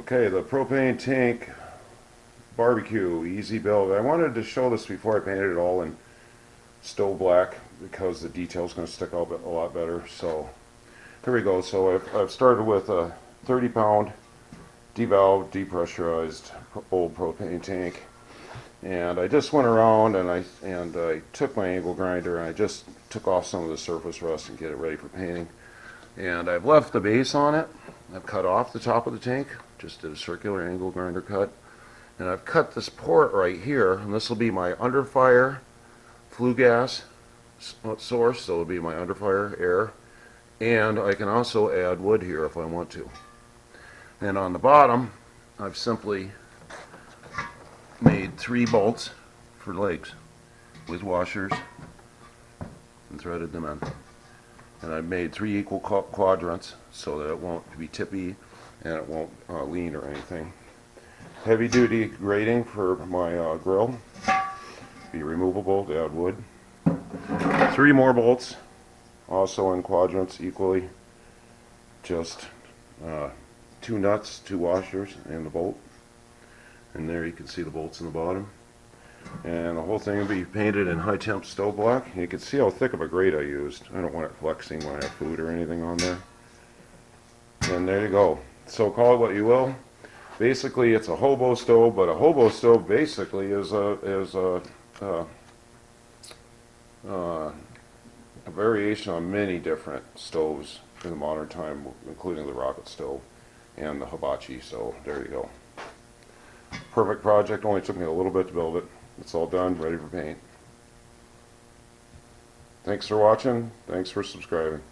Okay, the propane tank barbecue, easy build. I wanted to show this before I painted it all in stove black because the detail's going to stick out a lot better. So here we go. So I've started with a 30-pound devalved, depressurized old propane tank, and I just went around and I took my angle grinder and I just took off some of the surface rust and get it ready for painting. And I've left the base on it. I've cut off the top of the tank, just did a circular angle grinder cut, and I've cut this port right here, and this will be my underfire flue gas source, so it'll be my underfire air, and I can also add wood here if I want to. And on the bottom, I've simply made 3 bolts for legs with washers and threaded them in. And I've made 3 equal quadrants so that it won't be tippy and it won't lean or anything. Heavy duty grating for my grill, be removable to add wood. 3 more bolts, also in quadrants equally, just 2 nuts, 2 washers, and the bolt. And there you can see the bolts in the bottom. And the whole thing will be painted in high temp stove black. You can see how thick of a grate I used. I don't want it flexing when I have food or anything on there. And there you go. So call it what you will. Basically it's a hobo stove, but a hobo stove basically is a variation on many different stoves in the modern time, including the rocket stove and the hibachi. So there you go. Perfect project. Only took me a little bit to build it. It's all done, ready for paint. Thanks for watching. Thanks for subscribing.